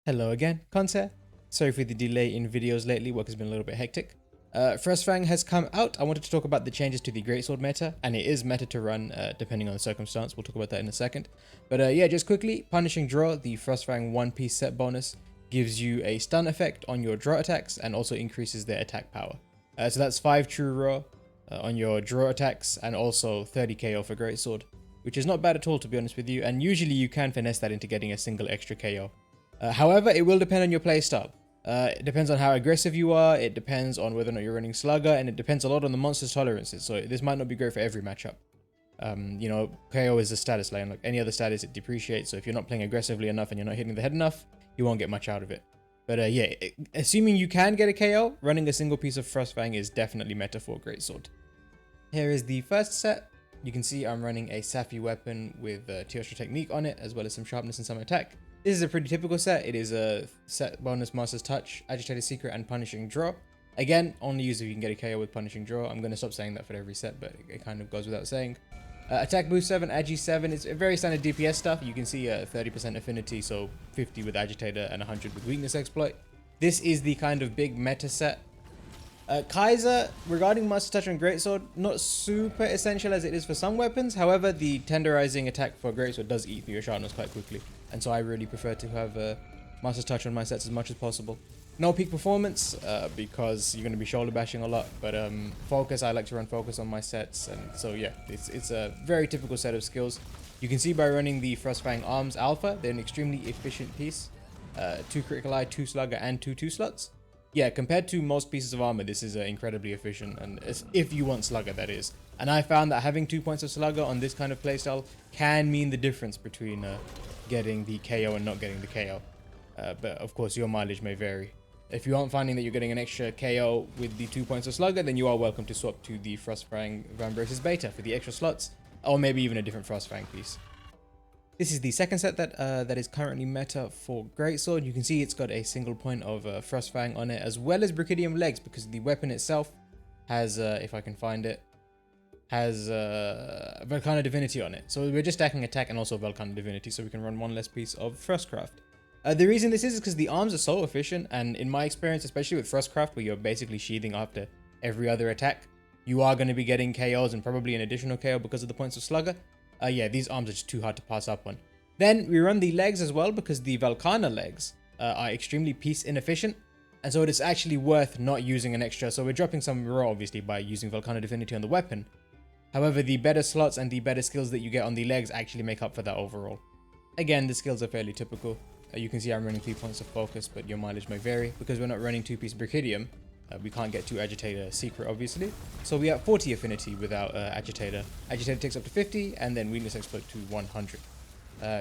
Hello again, Conte. Sorry for the delay in videos lately, work has been a little bit hectic. Frostfang has come out. I wanted to talk about the changes to the Greatsword meta, and it is meta to run depending on the circumstance. We'll talk about that in a second. But yeah, just quickly, Punishing Draw, the Frostfang one-piece set bonus, gives you a stun effect on your draw attacks and also increases their attack power. So that's 5 true raw on your draw attacks and also 30 KO for Greatsword, which is not bad at all, to be honest with you, and usually you can finesse that into getting a single extra KO. However, it will depend on your playstyle. It depends on how aggressive you are, it depends on whether or not you're running Slugger, and it depends a lot on the monster's tolerances, so this might not be great for every matchup. You know, KO is a status lane, like any other status it depreciates, so if you're not playing aggressively enough and you're not hitting the head enough, you won't get much out of it. But yeah, assuming you can get a KO, running a single piece of Frostfang is definitely meta for Greatsword. Here is the first set. You can see I'm running a Sappy weapon with Teostra Technique on it, as well as some sharpness and some attack. This is a pretty typical set. It is a set bonus Master's Touch, Agitated Secret, and Punishing Draw. Again, only use if you can get a KO with Punishing Draw. I'm going to stop saying that for every set, but it kind of goes without saying. Attack Boost 7, Agi 7, it's a very standard DPS stuff. You can see 30% affinity, so 50 with Agitator and 100 with Weakness Exploit. This is the kind of big meta set. Kaiser, regarding Master Touch on Greatsword, not super essential as it is for some weapons. However, the tenderizing attack for Greatsword does eat through your sharpness quite quickly, and so I really prefer to have Master Touch on my sets as much as possible. No peak performance because you're going to be shoulder bashing a lot, but focus, I like to run focus on my sets, and so yeah, it's a very typical set of skills. You can see by running the Frostfang Arms Alpha, they're an extremely efficient piece. 2 critical eye, 2 slugger, and 2 slots. Yeah, compared to most pieces of armor, this is incredibly efficient, and if you want Slugger, that is. And I found that having 2 points of Slugger on this kind of playstyle can mean the difference between getting the KO and not getting the KO. But of course, your mileage may vary. If you aren't finding that you're getting an extra KO with the 2 points of Slugger, then you are welcome to swap to the Frostfang Vambrace's Beta for the extra slots, or maybe even a different Frostfang piece. This is the second set that is currently meta for Greatsword. You can see it's got a single point of Frostfang on it, as well as Brachydium legs, because the weapon itself has, if I can find it, has Volcano Divinity on it. So we're just stacking attack and also Volcano Divinity, so we can run one less piece of Frostcraft. The reason this is because the arms are so efficient, and in my experience, especially with Frostcraft, where you're basically sheathing after every other attack, you are going to be getting KOs and probably an additional KO because of the points of Slugger. Yeah, these arms are just too hard to pass up on. Then we run the legs as well, because the Volcana legs are extremely piece inefficient, and so it is actually worth not using an extra. So we're dropping some raw, obviously, by using Volcano Divinity on the weapon. However, the better slots and the better skills that you get on the legs actually make up for that overall. Again, the skills are fairly typical. You can see I'm running 3 points of focus, but your mileage may vary. Because we're not running 2-piece Brachydium, we can't get 2 Agitator Secret, obviously. So we have 40 affinity without Agitator. Agitator takes up to 50, and then Weakness Exploit to 100.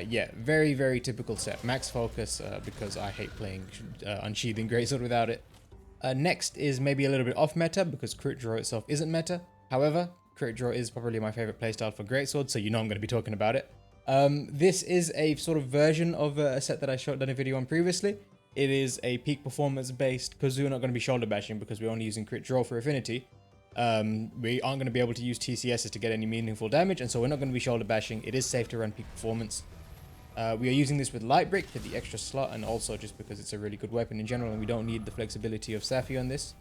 Yeah, very, very typical set. Max focus, because I hate playing Unsheathing Greatsword without it. Next is maybe a little bit off meta, because Crit Draw itself isn't meta. However, Crit Draw is probably my favorite playstyle for Greatsword, so you know I'm going to be talking about it. This is a sort of version of a set that I done a video on previously. It is a peak performance based, because we're not going to be shoulder bashing because we're only using Crit Draw for affinity. We aren't going to be able to use TCSs to get any meaningful damage, and so we're not going to be shoulder bashing. It is safe to run peak performance. We are using this with Light Brick for the extra slot, and also just because it's a really good weapon in general, and we don't need the flexibility of Sappy on this.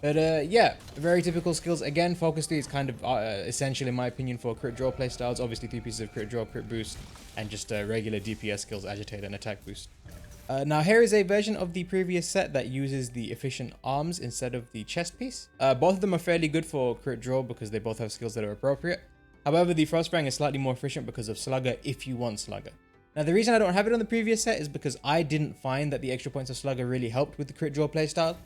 But yeah, very typical skills. Again, Focus 3 is kind of essential in my opinion for Crit Draw playstyles. Obviously 3 pieces of Crit Draw, Crit Boost, and just regular DPS skills, Agitator and Attack Boost. Now here is a version of the previous set that uses the efficient arms instead of the chest piece. Both of them are fairly good for Crit Draw because they both have skills that are appropriate. However, the Frostfang is slightly more efficient because of Slugger if you want Slugger. Now the reason I don't have it on the previous set is because I didn't find that the extra points of Slugger really helped with the Crit Draw playstyle.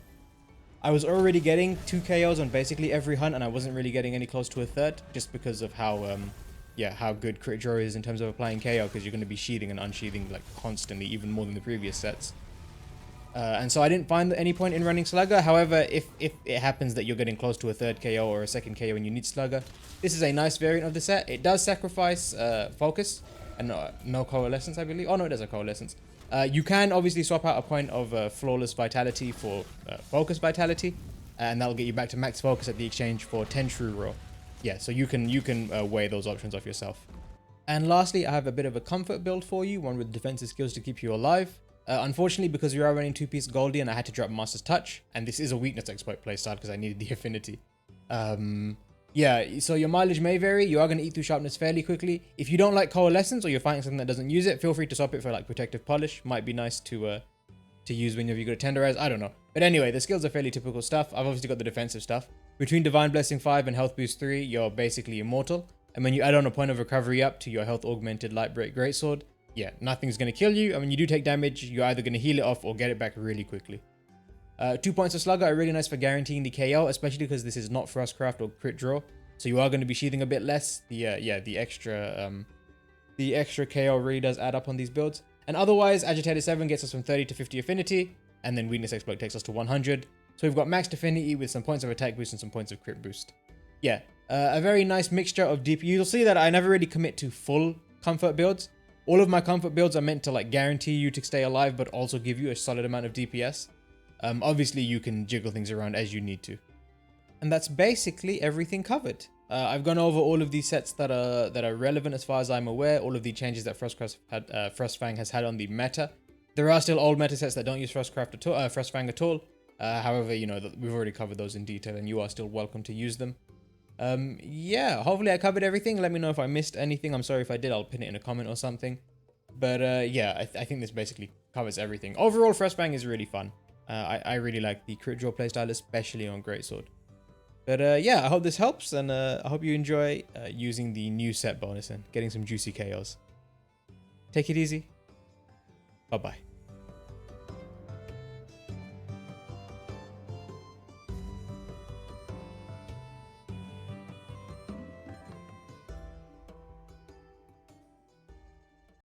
I was already getting 2 KOs on basically every hunt, and I wasn't really getting any close to a third, just because of how good Crit Draw is in terms of applying KO, because you're going to be sheathing and unsheathing like constantly, even more than the previous sets. And so I didn't find any point in running Slugger. However, if it happens that you're getting close to a third KO or a second KO and you need Slugger, this is a nice variant of the set. It does sacrifice focus and no coalescence, I believe. Oh no, it does have coalescence. You can obviously swap out a point of Flawless Vitality for Focus Vitality, and that'll get you back to max focus at the exchange for 10 true raw. Yeah, so you can weigh those options off yourself. And lastly, I have a bit of a comfort build for you, one with defensive skills to keep you alive. Unfortunately, because we are running 2-piece Goldie and I had to drop Master's Touch, and this is a weakness exploit playstyle because I needed the affinity. Yeah, so your mileage may vary. You are going to eat through sharpness fairly quickly. If you don't like Coalescence or you're fighting something that doesn't use it, feel free to swap it for like Protective Polish. Might be nice to use whenever you go to Tenderize. I don't know. But anyway, the skills are fairly typical stuff. I've obviously got the defensive stuff. Between Divine Blessing 5 and Health Boost 3, you're basically immortal. And when you add on a point of recovery up to your health augmented Lightbreak Greatsword, yeah, nothing's going to kill you. I mean, you do take damage. You're either going to heal it off or get it back really quickly. 2 points of Slugger are really nice for guaranteeing the KO, especially because this is not Frostcraft or crit draw. So you are going to be sheathing a bit less. The extra KO really does add up on these builds. And otherwise, Agitated 7 gets us from 30 to 50 affinity, and then Weakness Exploit takes us to 100. So we've got maxed affinity with some points of attack boost and some points of crit boost. Yeah, a very nice mixture of DP. You'll see that I never really commit to full comfort builds. All of my comfort builds are meant to like guarantee you to stay alive, but also give you a solid amount of DPS. Obviously, you can jiggle things around as you need to. And that's basically everything covered. I've gone over all of these sets that are relevant as far as I'm aware, all of the changes that Frostfang has had on the meta. There are still old meta sets that don't use Frostfang at all. However, you know, we've already covered those in detail and you are still welcome to use them. Yeah, hopefully I covered everything. Let me know if I missed anything. I'm sorry if I did. I'll pin it in a comment or something. But yeah, I think this basically covers everything. Overall, Frostfang is really fun. I really like the crit draw playstyle, especially on Greatsword. But yeah, I hope this helps, and I hope you enjoy using the new set bonus and getting some juicy KOs. Take it easy. Bye-bye.